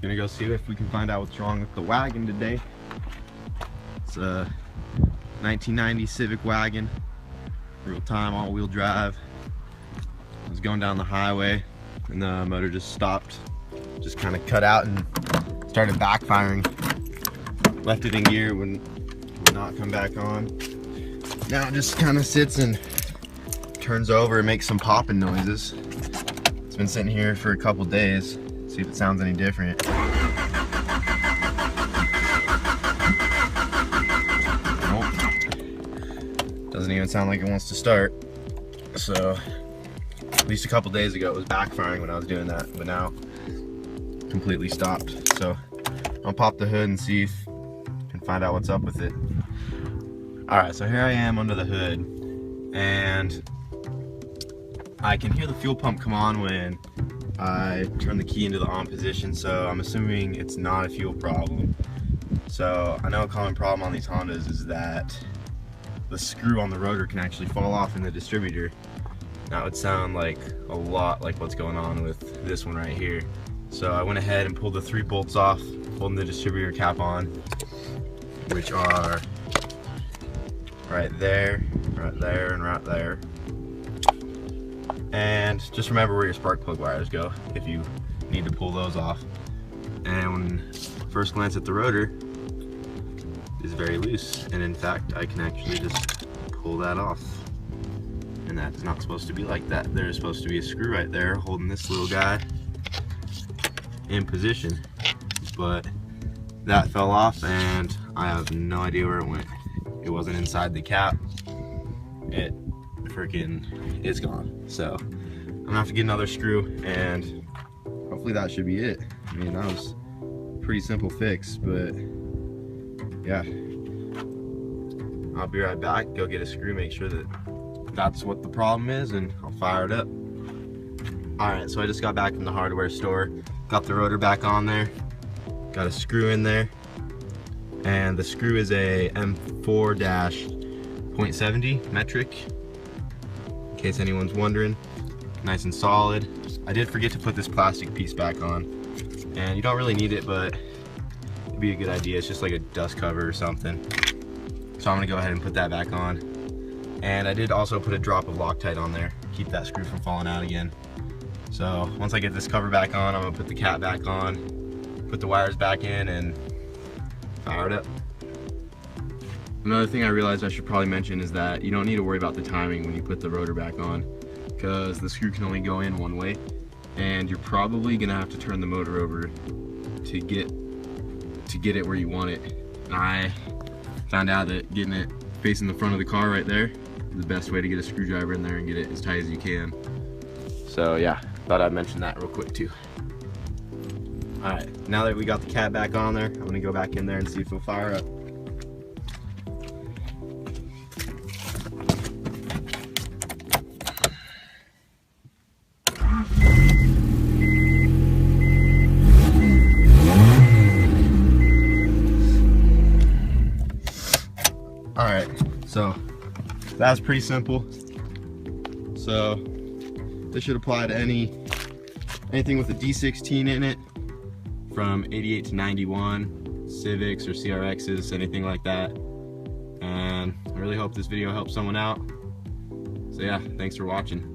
Gonna go see if we can find out what's wrong with the wagon today. It's a 1990 Civic wagon, real time all-wheel drive. I was going down the highway and the motor just stopped, just kind of cut out and started backfiring. Left it in gear, would not come back on. Now it just kind of sits and turns over and makes some popping noises. It's been sitting here for a couple days. See if it sounds any different. Nope. Doesn't even sound like it wants to start. So, at least a couple days ago it was backfiring when I was doing that, but now completely stopped. So, I'll pop the hood and see if I can find out what's up with it. Alright, so here I am under the hood, and I can hear the fuel pump come on when I turn the key into the on position, so I'm assuming it's not a fuel problem. So I know a common problem on these Hondas is that the screw on the rotor can actually fall off in the distributor. That would sound like a lot like what's going on with this one right here. So I went ahead and pulled the 3 bolts off, holding the distributor cap on, which are right there, and right there. And just remember where your spark plug wires go if you need to pull those off. And when first glance at the rotor, is very loose, and in fact I can actually just pull that off. And that's not supposed to be like that. There's supposed to be a screw right there holding this little guy in position, but that fell off and I have no idea where it went. It wasn't inside the cap. It freaking is gone. So I'm gonna have to get another screw, and hopefully that should be it. I mean, that was a pretty simple fix, but yeah. I'll be right back, go get a screw, make sure that that's what the problem is, and I'll fire it up. Alright, so I just got back from the hardware store, got the rotor back on there, got a screw in there, and the screw is a M4-.70 metric, in case anyone's wondering. Nice and solid. I did forget to put this plastic piece back on, and you don't really need it, but it'd be a good idea. It's just like a dust cover or something. So I'm gonna go ahead and put that back on. And I did also put a drop of Loctite on there, keep that screw from falling out again. So once I get this cover back on, I'm gonna put the cap back on, put the wires back in, and fire it up. Another thing I realized I should probably mention is that you don't need to worry about the timing when you put the rotor back on, because the screw can only go in one way, and you're probably gonna have to turn the motor over to get it where you want it. And I found out that getting it facing the front of the car right there is the best way to get a screwdriver in there and get it as tight as you can. So yeah, thought I'd mention that real quick too. Alright, now that we got the cap back on there, I'm gonna go back in there and see if it'll fire up. Alright, so that was pretty simple. So this should apply to anything with a D16 in it, from 88 to 91, Civics or CRXs, anything like that. And I really hope this video helps someone out. So yeah, thanks for watching.